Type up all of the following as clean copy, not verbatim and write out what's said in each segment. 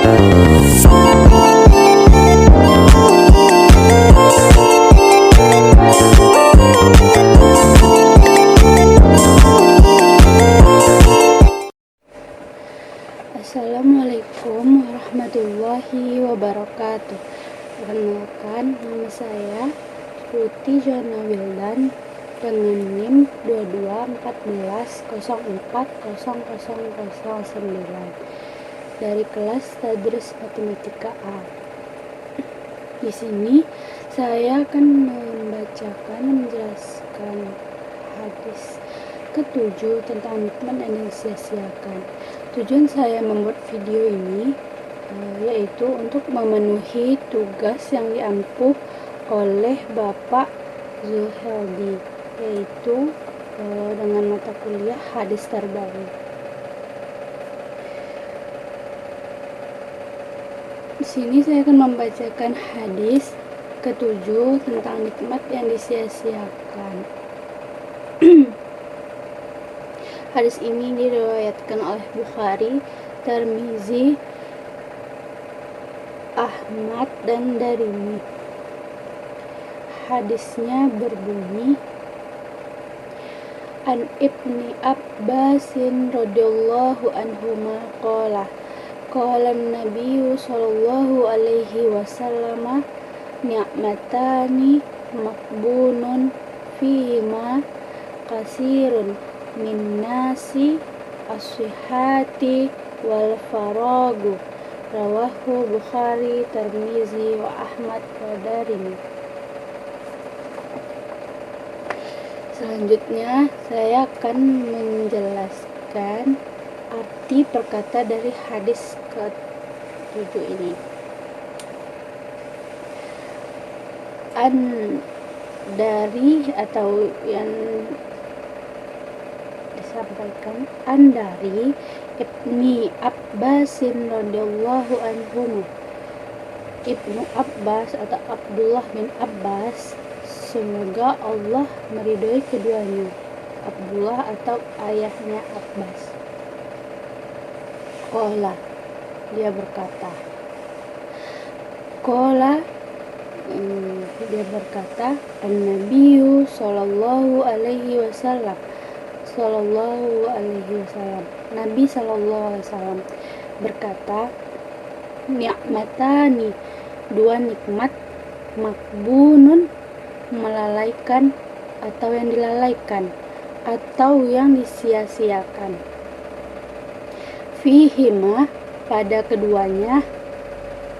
Assalamualaikum warahmatullahi wabarakatuh. Perkenalkan, nama saya Ruti Joanna Wildan dengan NIM 2214040009 dari kelas Tadris Matematika A. Di sini saya akan menjelaskan hadis ke-7 tentang nikmat yang disia-siakan. Tujuan saya membuat video ini yaitu untuk memenuhi tugas yang diampuh oleh Bapak Zulheldi, yaitu dengan mata kuliah hadis terbaru. Di sini saya akan membacakan hadis ke-7 tentang nikmat yang disia-siakan. Hadis ini diriwayatkan oleh Bukhari, Tirmizi, Ahmad, dan Darimi. Hadisnya berbunyi, An Ibni Abbasin radhiyallahu anhuma qala Nabi sallallahu alaihi wasallam ni'matani maqbunun fihima kasirun min nasi as-sihhati wal faragu, rawahu Bukhari, Tirmizi, wa Ahmad, wa Darimi. Selanjutnya saya akan menjelaskan arti perkata dari hadis ke-7 ini. An dari atau yang disampaikan dari Ibni Abbasin radhiyallahu anhu. Ibnu Abbas atau Abdullah bin Abbas, semoga Allah meridhoi keduanya. Abdullah atau ayahnya Abbas. Qala, dia berkata. Dia berkata, An-Nabiyyu sallallahu alaihi wasallam. Nabi sallallahu alaihi wasallam berkata, ni'matani, dua nikmat, makbunun, melalaikan atau yang dilalaikan atau yang disia-siakan, fihima, pada keduanya,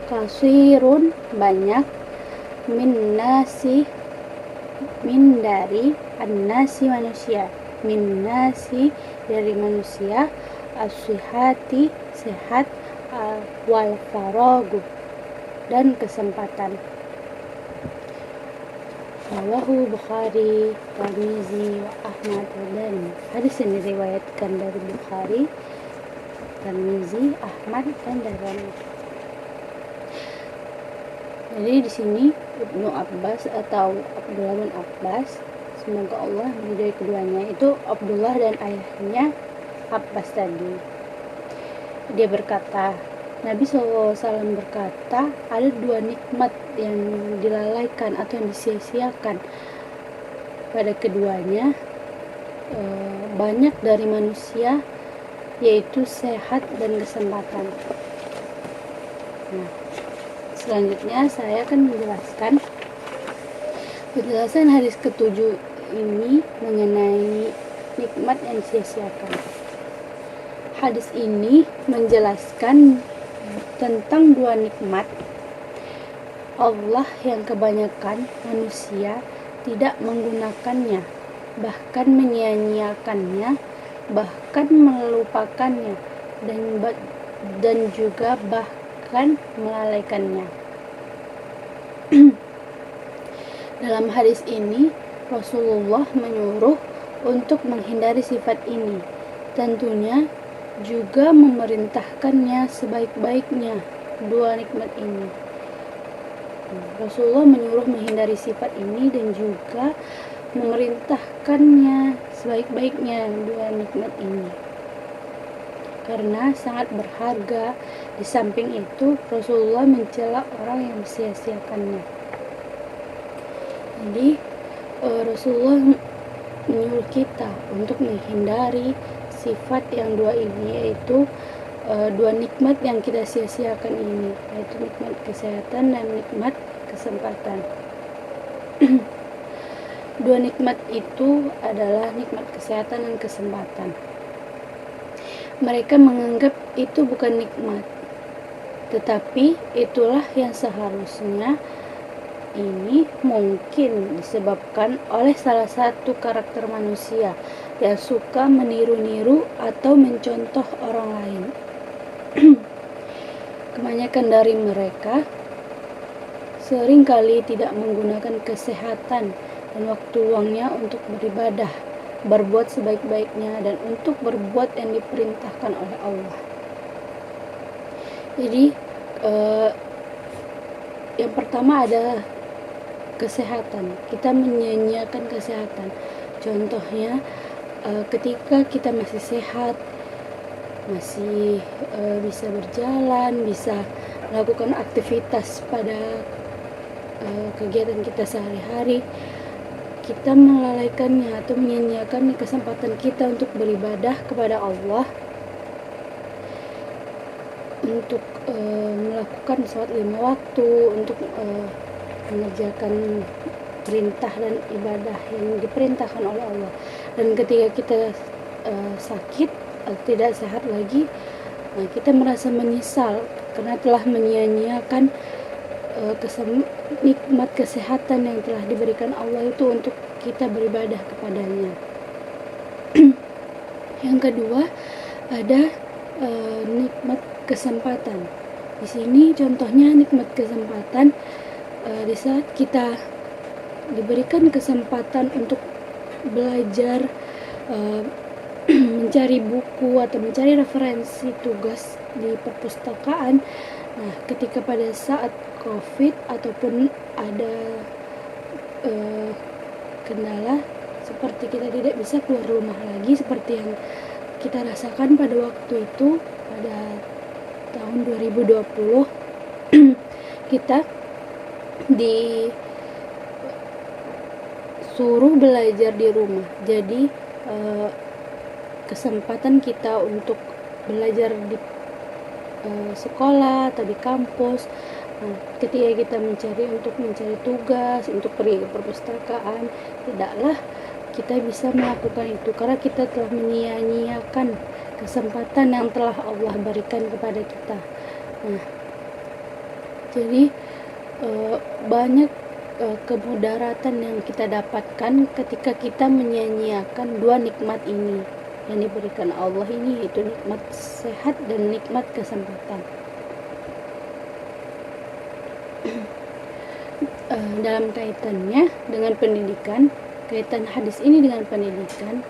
kasirun, banyak, min dari, an-nasi, manusia, min nasi, dari manusia, as-sihhati, sehat, wal faragu, dan kesempatan. Rawahu Bukhari, Tirmizi, wa Ahmad, wa Darimi. Hadis ini diriwayatkan dari Bukhari, Tirmizi, Ahmad, dan Darimi. Jadi di sini Ibnu Abbas atau Abdullah bin Abbas, semoga Allah meridhoi keduanya, itu Abdullah dan ayahnya Abbas tadi. Dia berkata, Nabi SAW berkata, ada dua nikmat yang dilalaikan atau yang disia-siakan pada keduanya, banyak dari manusia, yaitu sehat dan kesempatan. Nah, selanjutnya saya akan menjelaskan penjelasan hadis ke-7 ini mengenai nikmat yang disia-siakan. Hadis ini menjelaskan tentang dua nikmat Allah yang kebanyakan manusia tidak menggunakannya, bahkan menyia-nyiakannya, bahkan melupakannya, dan juga bahkan melalaikannya. Dalam hadis ini Rasulullah menyuruh untuk menghindari sifat ini, tentunya juga memerintahkannya sebaik-baiknya dua nikmat ini. Rasulullah menyuruh menghindari sifat ini dan juga memerintahkannya sebaik-baiknya dua nikmat ini. karena sangat berharga. Di samping itu, Rasulullah mencela orang yang sia-siakannya. Jadi Rasulullah menyuruh kita untuk menghindari sifat yang dua ini, yaitu dua nikmat yang kita sia-siakan ini, yaitu nikmat kesehatan dan nikmat kesempatan. Dua nikmat itu adalah nikmat kesehatan dan kesempatan. Mereka menganggap itu bukan nikmat, tetapi itulah yang seharusnya. Ini mungkin disebabkan oleh salah satu karakter manusia yang suka meniru-niru atau mencontoh orang lain. Kebanyakan dari mereka seringkali tidak menggunakan kesehatan dan waktu luangnya untuk beribadah, berbuat sebaik-baiknya, dan untuk berbuat yang diperintahkan oleh Allah. Jadi yang pertama adalah kesehatan. Kita menyanyiakan kesehatan. Contohnya ketika kita masih sehat, masih bisa berjalan, bisa melakukan aktivitas pada kegiatan kita sehari-hari, kita melalaikannya atau menyanyiakan kesempatan kita untuk beribadah kepada Allah, untuk melakukan sholat 5 waktu, untuk mengerjakan perintah dan ibadah yang diperintahkan oleh Allah. Dan ketika kita sakit atau tidak sehat lagi, kita merasa menyesal karena telah menyia-nyiakan nikmat kesehatan yang telah diberikan Allah itu untuk kita beribadah kepadanya. Yang kedua ada nikmat kesempatan. Di sini contohnya nikmat kesempatan di saat kita diberikan kesempatan untuk belajar, mencari buku atau mencari referensi tugas di perpustakaan. Nah, ketika pada saat COVID ataupun ada kendala seperti kita tidak bisa keluar rumah lagi seperti yang kita rasakan pada waktu itu, pada tahun 2020, kita disuruh belajar di rumah. Jadi kesempatan kita untuk belajar di sekolah atau di kampus, ketika kita mencari tugas, untuk pergi ke perpustakaan, tidaklah kita bisa melakukan itu karena kita telah menyia-nyiakan kesempatan yang telah Allah berikan kepada kita. Nah, jadi banyak kemudaratan yang kita dapatkan ketika kita menyia-nyiakan dua nikmat ini yang diberikan Allah ini, yaitu nikmat sehat dan nikmat kesempatan. Dalam kaitannya dengan pendidikan, kaitan hadis ini dengan pendidikan,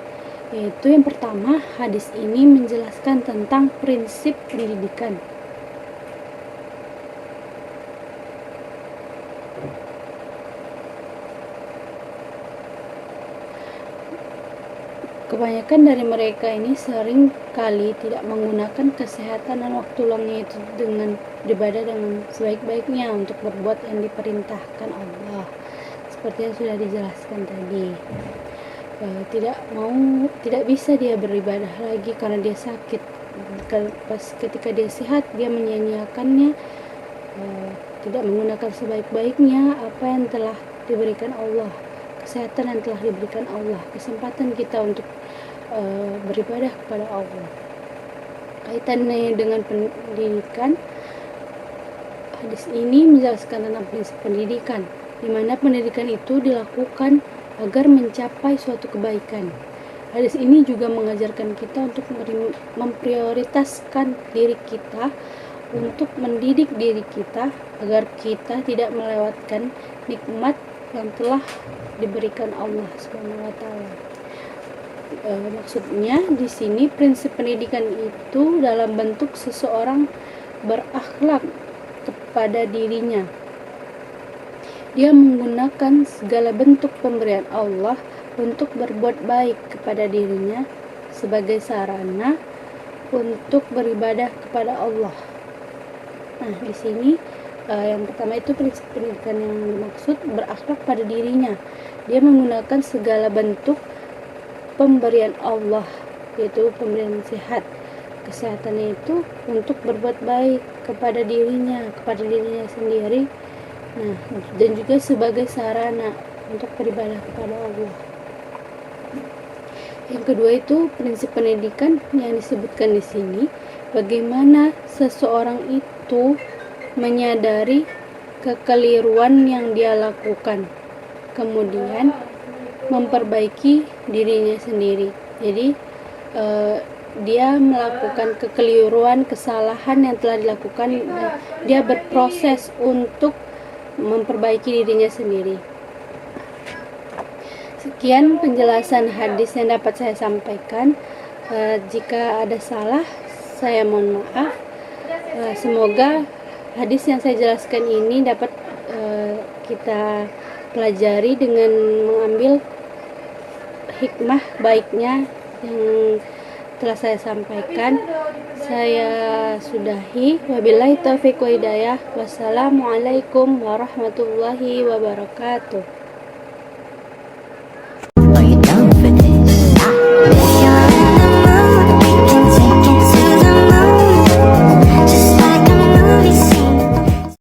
yaitu yang pertama, hadis ini menjelaskan tentang prinsip pendidikan. Kebanyakan dari mereka ini sering kali tidak menggunakan kesehatan dan waktu luangnya itu dengan beribadah dengan sebaik-baiknya untuk berbuat yang diperintahkan Allah, seperti yang sudah dijelaskan tadi. Tidak bisa dia beribadah lagi karena dia sakit. Ketika dia sehat, dia menyia-nyiakannya, tidak menggunakan sebaik-baiknya apa yang telah diberikan Allah, kesehatan yang telah diberikan Allah, kesempatan kita untuk beribadah kepada Allah. Kaitannya dengan pendidikan, hadis ini menjelaskan tentang prinsip pendidikan, di mana pendidikan itu dilakukan agar mencapai suatu kebaikan. Hadis ini juga mengajarkan kita untuk memprioritaskan diri kita, untuk mendidik diri kita agar kita tidak melewatkan nikmat yang telah diberikan Allah SWT. Maksudnya di sini prinsip pendidikan itu dalam bentuk seseorang berakhlak kepada dirinya. Dia menggunakan segala bentuk pemberian Allah untuk berbuat baik kepada dirinya sebagai sarana untuk beribadah kepada Allah. Nah, di sini yang pertama itu prinsip pendidikan yang dimaksud berakhlak pada dirinya. Dia menggunakan segala bentuk pemberian Allah, yaitu pemberian sehat. Kesehatannya itu untuk berbuat baik kepada dirinya sendiri. Nah, dan juga sebagai sarana untuk beribadah kepada Allah. Yang kedua itu prinsip pendidikan yang disebutkan di sini, bagaimana seseorang itu menyadari kekeliruan yang dia lakukan, kemudian memperbaiki dirinya sendiri. Jadi dia melakukan kekeliruan, kesalahan yang telah dilakukan, dia berproses untuk memperbaiki dirinya sendiri. Sekian penjelasan hadis yang dapat saya sampaikan. Jika ada salah, saya mohon maaf. Semoga hadis yang saya jelaskan ini dapat kita pelajari dengan mengambil hikmah baiknya yang telah saya sampaikan. Saya sudahi. Wabillahi taufiq wa hidayah. Wassalamualaikum warahmatullahi wabarakatuh.